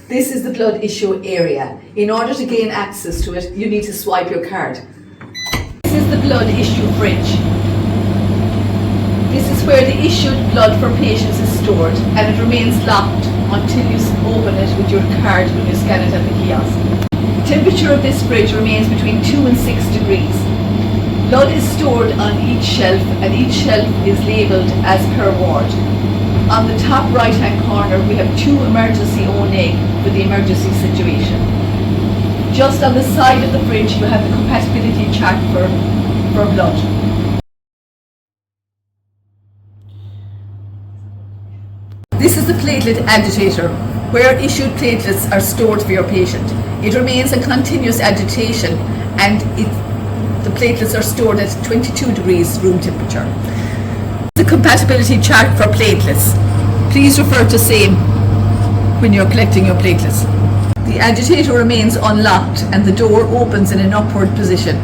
This is the blood issue area. In order to gain access to it, you need to swipe your card. This is the blood issue fridge. This is where the issued blood for patients is stored, and it remains locked until you open it with your card when you scan it at the kiosk. The temperature of this fridge remains between 2 and 6 degrees. Blood is stored on each shelf, and each shelf is labelled as per ward. On the top right hand corner we have 2 emergency O-neg for the emergency situation. Just on the side of the fridge you have the compatibility chart for blood. This is the platelet agitator, where issued platelets are stored for your patient. It remains in continuous agitation, and the platelets are stored at 22 degrees room temperature. The compatibility chart for platelets. Please refer to same when you're collecting your platelets. The agitator remains unlocked and the door opens in an upward position.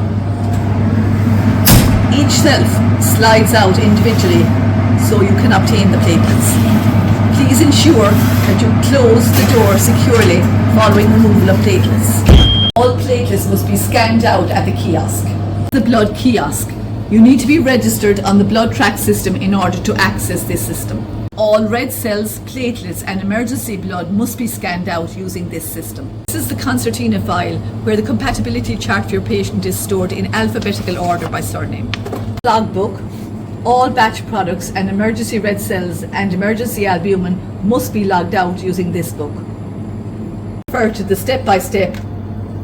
Each shelf slides out individually so you can obtain the platelets. Please ensure that you close the door securely following removal of platelets. All platelets must be scanned out at the kiosk. The blood kiosk. You need to be registered on the blood track system in order to access this system. All red cells, platelets and emergency blood must be scanned out using this system. This is the concertina file where the compatibility chart for your patient is stored in alphabetical order by surname. Logbook. All batch products and emergency red cells and emergency albumin must be logged out using this book. Refer to the step-by-step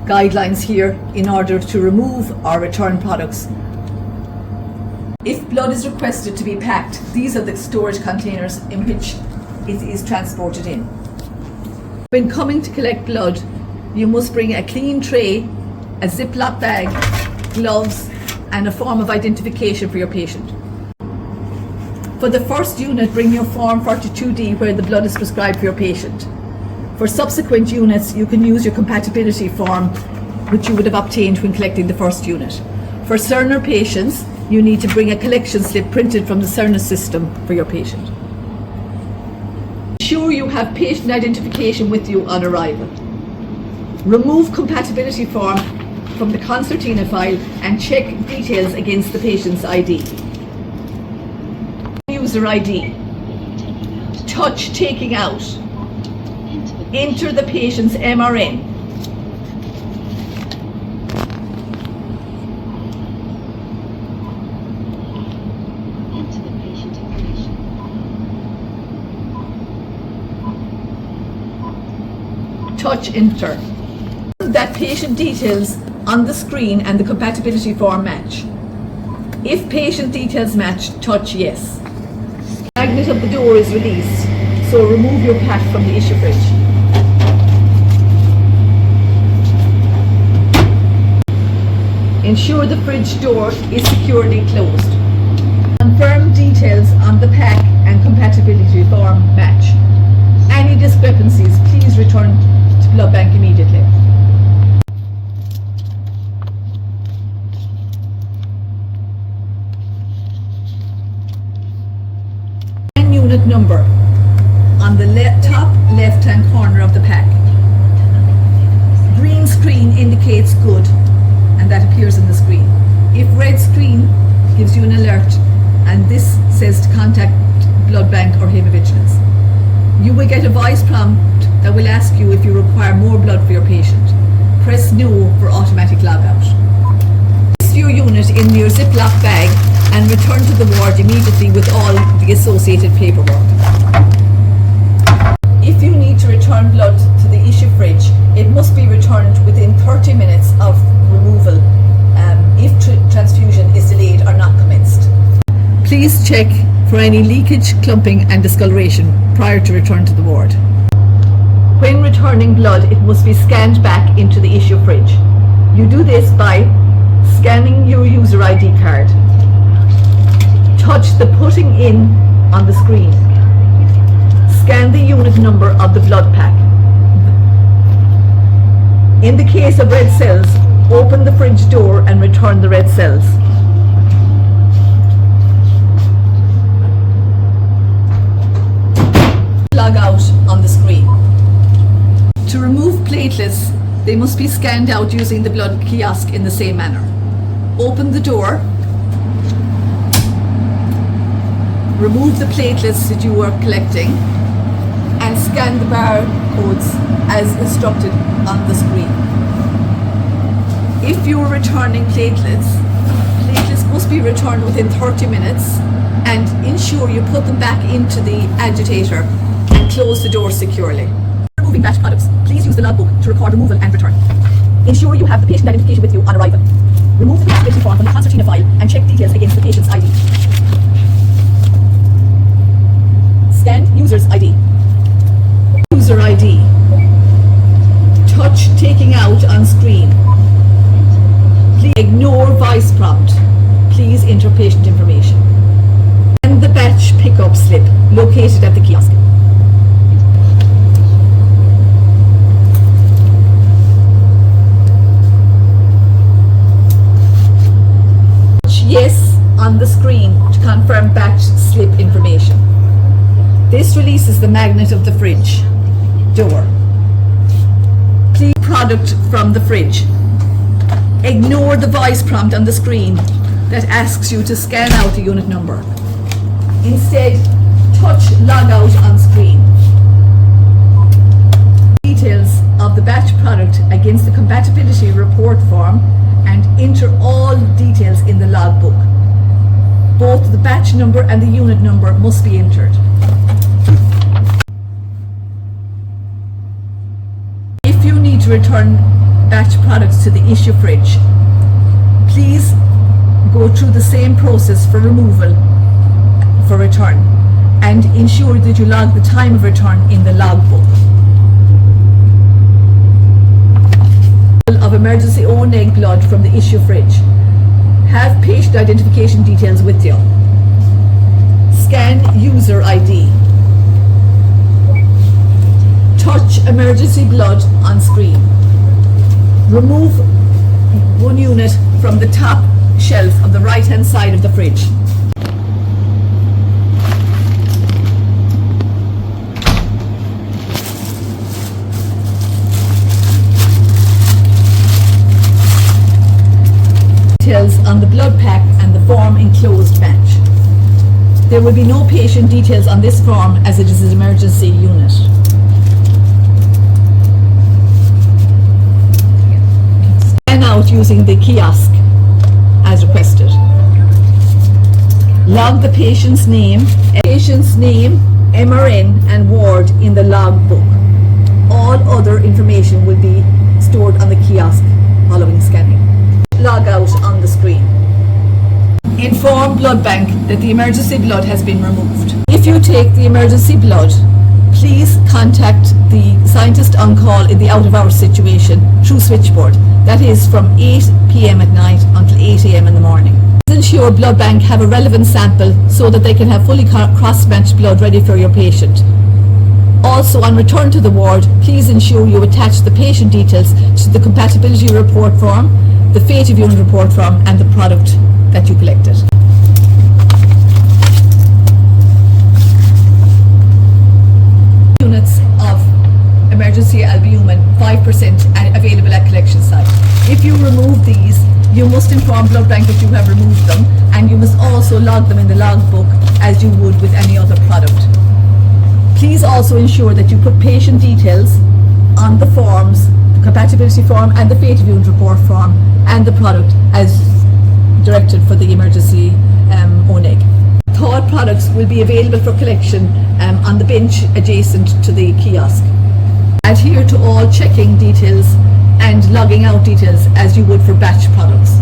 guidelines here in order to remove or return products. If blood is requested to be packed, these are the storage containers in which it is transported in. When coming to collect blood, you must bring a clean tray, a Ziploc bag, gloves, and a form of identification for your patient. For the first unit, bring your Form 42D where the blood is prescribed for your patient. For subsequent units, you can use your compatibility form which you would have obtained when collecting the first unit. For Cerner patients, you need to bring a collection slip printed from the Cerner system for your patient. Ensure you have patient identification with you on arrival. Remove compatibility form from the concertina file and check details against the patient's ID. User ID. Touch taking out. Enter the patient's MRN. Touch enter. That patient details on the screen and the compatibility form match. If patient details match, touch yes. The magnet of the door is released, so remove your pack from the issue fridge. Ensure the fridge door is securely closed. Confirm details on the pack and compatibility form match. Any discrepancies, please return to blood bank immediately. Unit number on the top left hand corner of the pack. Green screen indicates good, and that appears on the screen. If red screen gives you an alert and this says to contact blood bank or Hemovigilance. You will get a voice prompt that will ask you if you require more blood for your patient. Press no for automatic logout. Place your unit in your Ziploc bag and return to the ward immediately with all the associated paperwork. If you need to return blood to the issue fridge, it must be returned within 30 minutes of removal if transfusion is delayed or not commenced. Please check for any leakage, clumping and discoloration prior to return to the ward. When returning blood, it must be scanned back into the issue fridge. You do this by scanning your user ID card. Touch the putting in on the screen. Scan the unit number of the blood pack. In the case of red cells, open the fridge door and return the red cells. Log out on the screen. To platelets, they must be scanned out using the blood kiosk in the same manner. Open the door, remove the platelets that you are collecting, and scan the barcodes as instructed on the screen. If you are returning platelets must be returned within 30 minutes, and ensure you put them back into the agitator and close the door securely. Removing batch products, please use the logbook to record removal and return. Ensure you have the patient identification with you on arrival. Remove the prescription form from the concertina file and check details against the patient's ID. Scan user's ID. User ID. Touch taking out on screen. Please ignore voice prompt. Please enter patient information. And the batch pickup slip located at the kiosk. Touch yes on the screen to confirm batch slip information. This releases the magnet of the fridge door. Please product from the fridge. Ignore the voice prompt on the screen that asks you to scan out a unit number. Instead, touch log out on screen. Details of the batch product against the compatibility report form and enter all details in the logbook. Both the batch number and the unit number must be entered. If you need to return batch products to the issue fridge, please go through the same process for removal for return and ensure that you log the time of return in the logbook. Of emergency O-neg blood from the issue fridge. Have patient identification details with you. Scan user ID. Touch emergency blood on screen. Remove one unit from the top shelf of the right hand side of the fridge. Details on the blood pack and the form enclosed batch. There will be no patient details on this form as it is an emergency unit. Scan out using the kiosk as requested. Log the patient's name, MRN and ward in the logbook. All other information will be stored on the kiosk following scanning. Log out on the screen. Inform blood bank that the emergency blood has been removed. If you take the emergency blood, please contact the scientist on call in the out of hours situation through switchboard. That is from 8 p.m. at night until 8 a.m. in the morning. Please ensure blood bank have a relevant sample so that they can have fully cross-matched blood ready for your patient. Also, on return to the ward, please ensure you attach the patient details to the compatibility report form, the fate of unit report form and the product that you collected. Units of emergency albumin, 5% available at collection site. If you remove these, you must inform blood bank that you have removed them, and you must also log them in the logbook as you would with any other product. Please also ensure that you put patient details on the forms, the compatibility form and the fate of unit report form and the product as directed for the emergency O-neg. Thawed products will be available for collection on the bench adjacent to the kiosk. Adhere to all checking details and logging out details as you would for batch products.